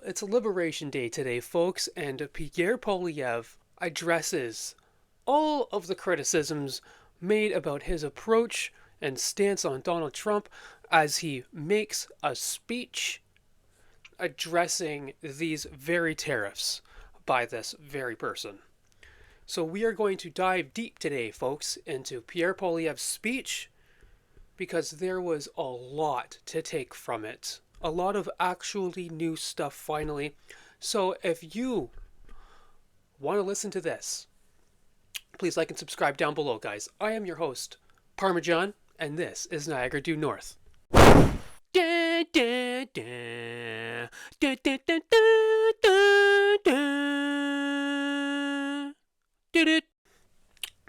it's Liberation Day today, folks, and Pierre Poilievre addresses all of the criticisms made about his approach and stance on Donald Trump as he makes a speech addressing these very tariffs by this very person. So we are going to dive deep today, folks, into Pierre Poilievre's speech because there was a lot to take from it. A lot of actually new stuff finally. So if you want to listen to this, please like and subscribe down below, guys. I am your host, Parmesan, and this is Niagara Due North. Da, da, da. Da, da, da, da, da. Did it.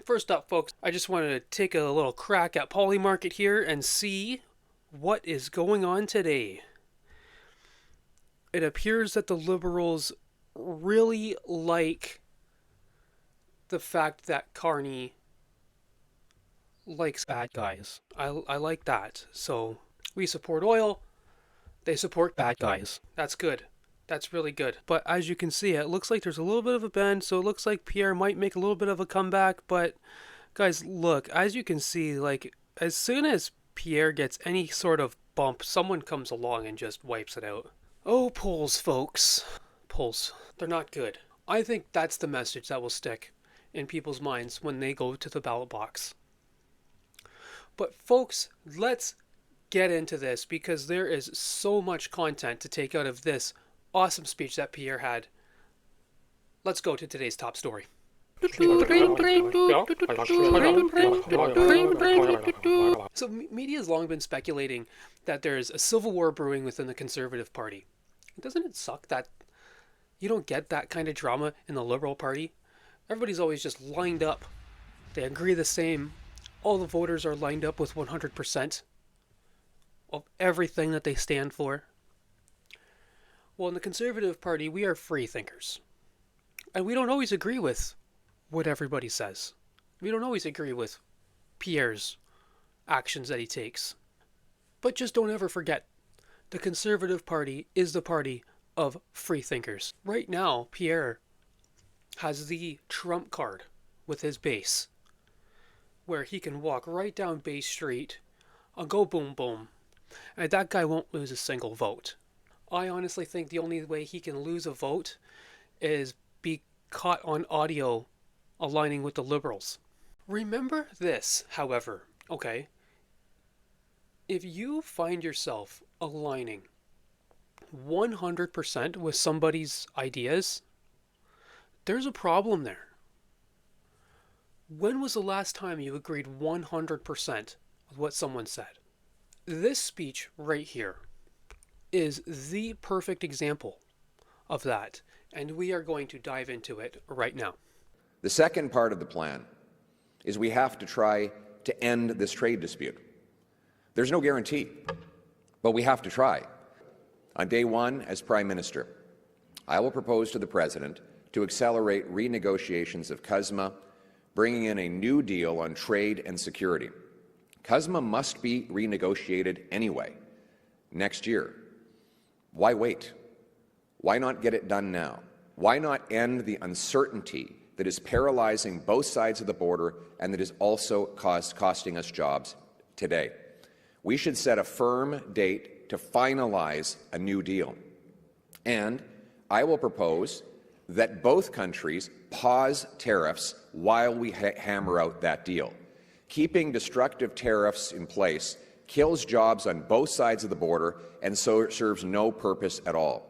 First up, folks, I just wanted to take a little crack at Poly Market here and see what is going on today. It appears that the Liberals really like the fact that Carney likes bad guys. I like that. So we support oil, they support bad guys. That's good. That's really good. But as you can see, it looks like there's a little bit of a bend, so it looks like Pierre might make a little bit of a comeback. But guys, look, as you can see, like, as soon as Pierre gets any sort of bump, someone comes along and just wipes it out. Oh, polls, folks. Polls. They're not good. I think that's the message that will stick in people's minds when they go to the ballot box. But folks, let's get into this because there is so much content to take out of this awesome speech that Pierre had. Let's go to today's top story. So media has long been speculating that there's a civil war brewing within the Conservative Party. Doesn't it suck that you don't get that kind of drama in the Liberal Party? Everybody's always just lined up. They agree the same. All the voters are lined up with 100% of everything that they stand for. Well, in the Conservative Party, we are free thinkers. And we don't always agree with what everybody says. We don't always agree with Pierre's actions that he takes. But just don't ever forget, the Conservative Party is the party of free thinkers. Right now, Pierre has the trump card with his base, where he can walk right down Bay Street and go boom boom, and that guy won't lose a single vote. I honestly think the only way he can lose a vote is be caught on audio aligning with the Liberals. Remember this, however, okay? If you find yourself aligning 100% with somebody's ideas, there's a problem there. When was the last time you agreed 100% with what someone said? This speech right here is the perfect example of that, and we are going to dive into it right now. The second part of the plan is we have to try to end this trade dispute. There's no guarantee, but we have to try. On day one, as Prime Minister, I will propose to the President to accelerate renegotiations of CUSMA, bringing in a new deal on trade and security. CUSMA must be renegotiated anyway, next year. Why wait? Why not get it done now? Why not end the uncertainty that is paralyzing both sides of the border and that is also costing us jobs today? We should set a firm date to finalize a new deal. And I will propose that both countries pause tariffs while we hammer out that deal. Keeping destructive tariffs in place kills jobs on both sides of the border and so serves no purpose at all.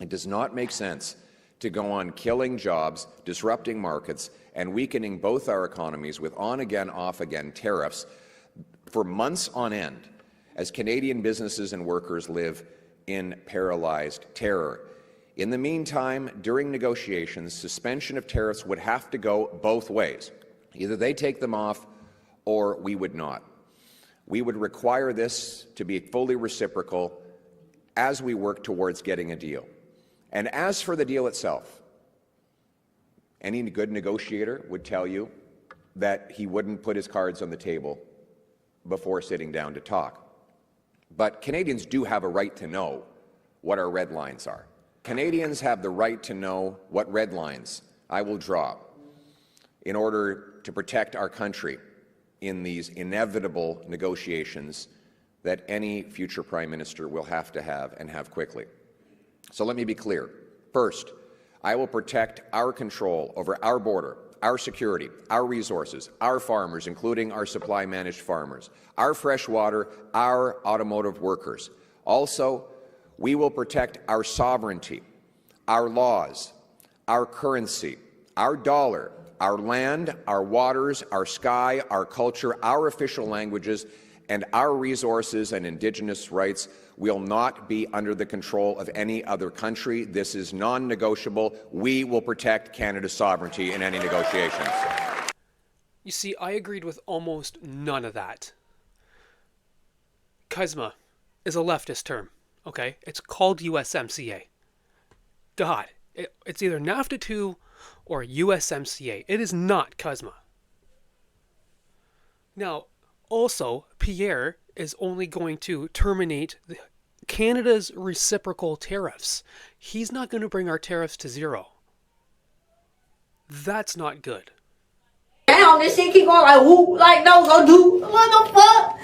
It does not make sense to go on killing jobs, disrupting markets, and weakening both our economies with on-again, off-again tariffs for months on end as Canadian businesses and workers live in paralyzed terror. In the meantime, during negotiations, suspension of tariffs would have to go both ways. Either they take them off or we would not. We would require this to be fully reciprocal as we work towards getting a deal. And as for the deal itself, any good negotiator would tell you that he wouldn't put his cards on the table before sitting down to talk. But Canadians do have a right to know what our red lines are. Canadians have the right to know what red lines I will draw in order to protect our country in these inevitable negotiations that any future Prime Minister will have to have and have quickly. So let me be clear. First, I will protect our control over our border, our security, our resources, our farmers, including our supply-managed farmers, our fresh water, our automotive workers. Also, we will protect our sovereignty, our laws, our currency, our dollar, our land, our waters, our sky, our culture, our official languages, and our resources and Indigenous rights will not be under the control of any other country. This is non-negotiable. We will protect Canada's sovereignty in any negotiations. You see, I agreed with almost none of that. CUSMA is a leftist term, okay? It's called USMCA. God, it's either NAFTA 2 or USMCA. It is not CUSMA. Now, also, Pierre is only going to terminate Canada's reciprocal tariffs. He's not going to bring our tariffs to zero. That's not good. Damn, this shit keep going like whoop, like no go do. What the fuck?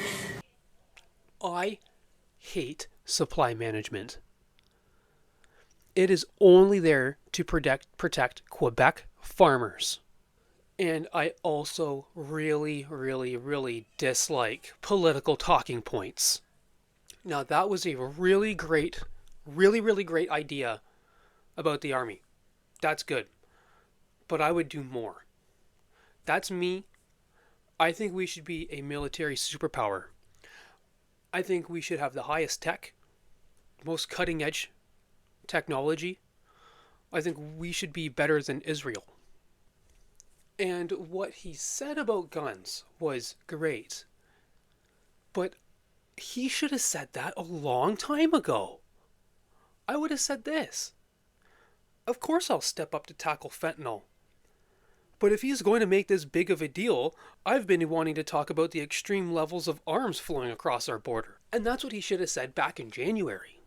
I hate supply management. It is only there to protect Quebec farmers. And I also really dislike political talking points. Now, that was a really great idea about the Army. That's good. But I would do more. That's me. I think we should be a military superpower. I think we should have the highest tech, most cutting edge technology. I think we should be better than Israel. And what he said about guns was great. But he should have said that a long time ago. I would have said this. Of course I'll step up to tackle fentanyl. But if he's going to make this big of a deal, I've been wanting to talk about the extreme levels of arms flowing across our border. And that's what he should have said back in January.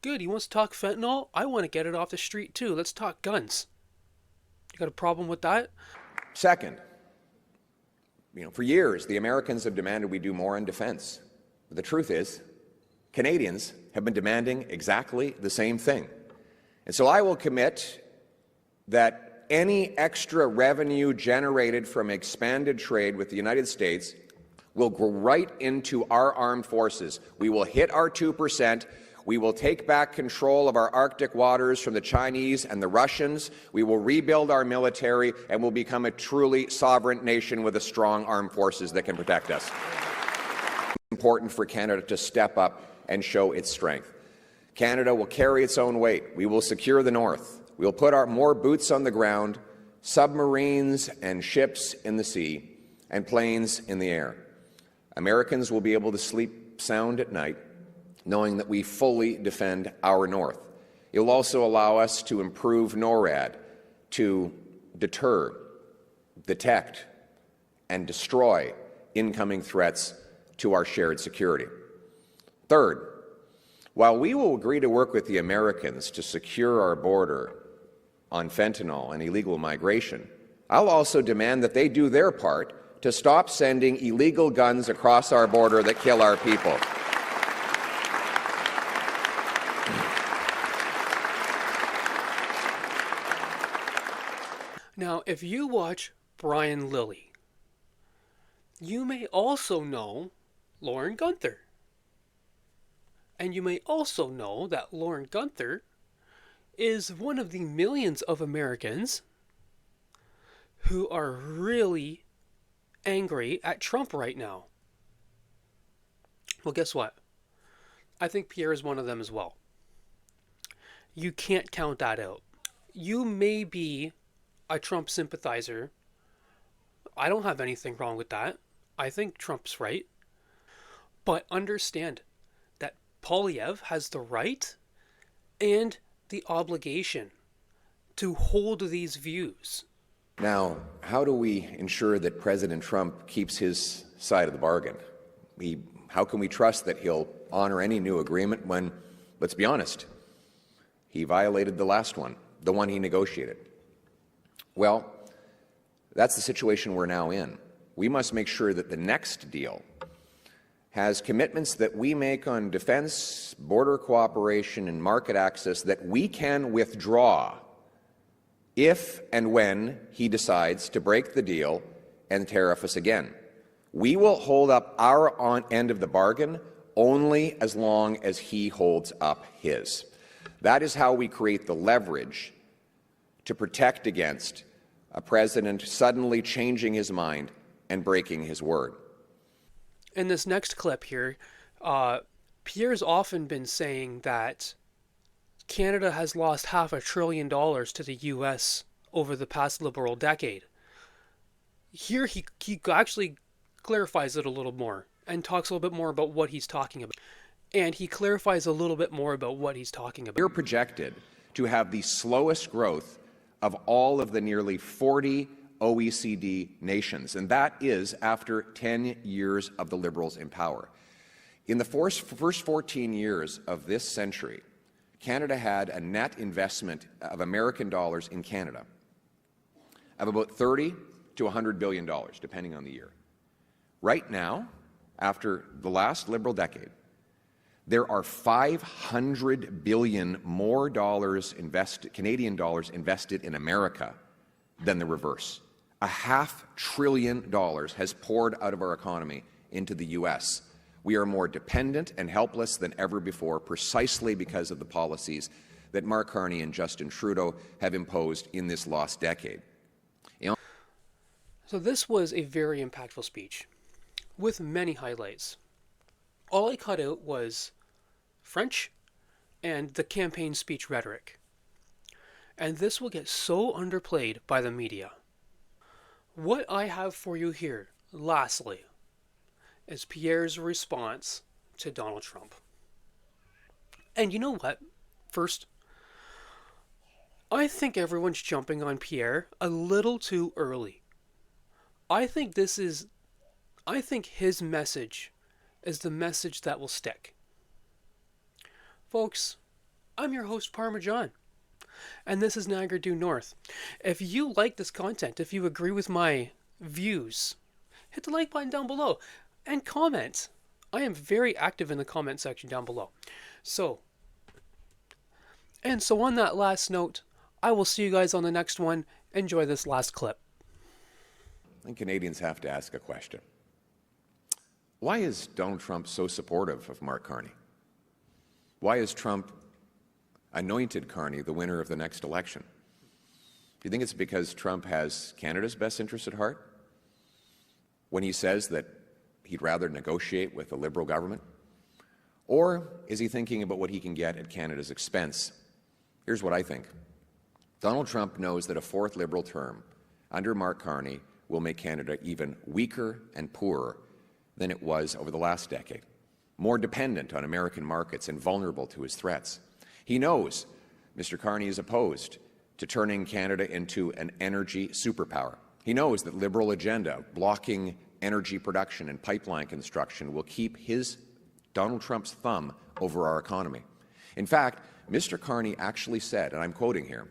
Good, he wants to talk fentanyl? I want to get it off the street too. Let's talk guns. You got a problem with that? Second, for years, the Americans have demanded we do more in defense. But the truth is, Canadians have been demanding exactly the same thing. And so I will commit that any extra revenue generated from expanded trade with the United States will go right into our armed forces. We will hit our 2%. We will take back control of our Arctic waters from the Chinese and the Russians. We will rebuild our military and will become a truly sovereign nation with a strong armed forces that can protect us. It's important for Canada to step up and show its strength. Canada will carry its own weight. We will secure the North. We will put more boots on the ground, submarines and ships in the sea, and planes in the air. Americans will be able to sleep sound at night, knowing that we fully defend our North. It will also allow us to improve NORAD, to deter, detect, and destroy incoming threats to our shared security. Third, while we will agree to work with the Americans to secure our border on fentanyl and illegal migration, I'll also demand that they do their part to stop sending illegal guns across our border that kill our people. Now, if you watch Brian Lilley, you may also know Lauren Gunther. And you may also know that Lauren Gunther is one of the millions of Americans who are really angry at Trump right now. Well, guess what? I think Pierre is one of them as well. You can't count that out. You may be a Trump sympathizer. I don't have anything wrong with that. I think Trump's right. But understand that Poilievre has the right and the obligation to hold these views. Now, how do we ensure that President Trump keeps his side of the bargain? How can we trust that he'll honor any new agreement when, let's be honest, He violated the last one, the one he negotiated. Well, that's the situation we're now in. We must make sure that the next deal has commitments that we make on defense, border cooperation, and market access that we can withdraw if and when he decides to break the deal and tariff us again. We will hold up our end of the bargain only as long as he holds up his. That is how we create the leverage to protect against a president suddenly changing his mind and breaking his word. In this next clip here, Pierre's often been saying that Canada has lost $500 billion to the U.S. over the past Liberal decade. Here he actually clarifies it a little more and talks a little bit more about what he's talking about. And he clarifies a little bit more about what he's talking about. We're projected to have the slowest growth of all of the nearly 40 OECD nations, and that is after 10 years of the Liberals in power. In the first 14 years of this century, Canada had a net investment of American dollars in Canada of about $30 to $100 billion, depending on the year. Right now, after the last Liberal decade, there are $500 billion more Canadian dollars invested in America than the reverse. $500 billion has poured out of our economy into the U.S. We are more dependent and helpless than ever before, precisely because of the policies that Mark Carney and Justin Trudeau have imposed in this lost decade. So this was a very impactful speech with many highlights. All I cut out was French and the campaign speech rhetoric. And this will get so underplayed by the media. What I have for you here, lastly, is Pierre's response to Donald Trump. And you know what? First, I think everyone's jumping on Pierre a little too early. I think his message is the message that will stick. Folks, I'm your host Parmesan, and this is Niagara Due North. If you like this content, if you agree with my views, hit the like button down below and comment. I am very active in the comment section down below. So on that last note, I will see you guys on the next one. Enjoy this last clip. I think Canadians have to ask a question. Why is Donald Trump so supportive of Mark Carney? Why has Trump anointed Carney the winner of the next election? Do you think it's because Trump has Canada's best interest at heart when he says that he'd rather negotiate with a Liberal government? Or is he thinking about what he can get at Canada's expense? Here's what I think. Donald Trump knows that a fourth Liberal term under Mark Carney will make Canada even weaker and poorer than it was over the last decade, more dependent on American markets and vulnerable to his threats. He knows Mr. Carney is opposed to turning Canada into an energy superpower. He knows that Liberal agenda blocking energy production and pipeline construction will keep Donald Trump's thumb over our economy. In fact, Mr. Carney actually said, and I'm quoting here,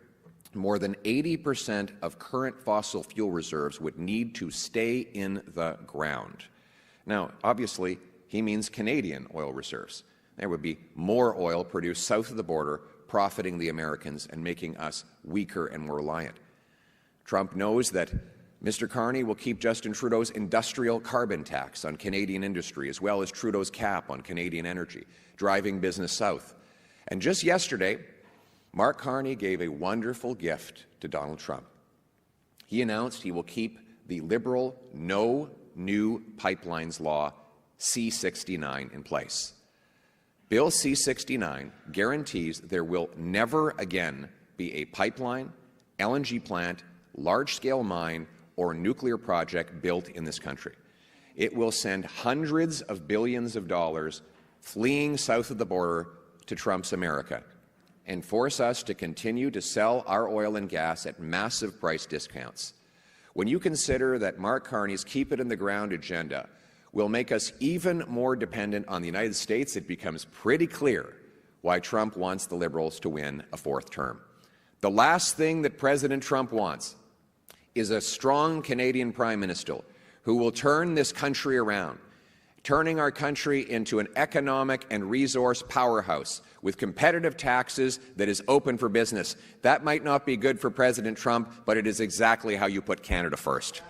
more than 80% of current fossil fuel reserves would need to stay in the ground. Now, obviously, he means Canadian oil reserves. There would be more oil produced south of the border, profiting the Americans and making us weaker and more reliant. Trump knows that Mr. Carney will keep Justin Trudeau's industrial carbon tax on Canadian industry, as well as Trudeau's cap on Canadian energy, driving business south. And just yesterday, Mark Carney gave a wonderful gift to Donald Trump. He announced he will keep the Liberal No New Pipelines Law C-69 in place. Bill C-69 guarantees there will never again be a pipeline, LNG plant, large-scale mine, or nuclear project built in this country. It will send hundreds of billions of dollars fleeing south of the border to Trump's America and force us to continue to sell our oil and gas at massive price discounts. When you consider that Mark Carney's Keep It in the Ground agenda will make us even more dependent on the United States, it becomes pretty clear why Trump wants the Liberals to win a fourth term. The last thing that President Trump wants is a strong Canadian Prime Minister who will turn this country around, turning our country into an economic and resource powerhouse with competitive taxes that is open for business. That might not be good for President Trump, but it is exactly how you put Canada first.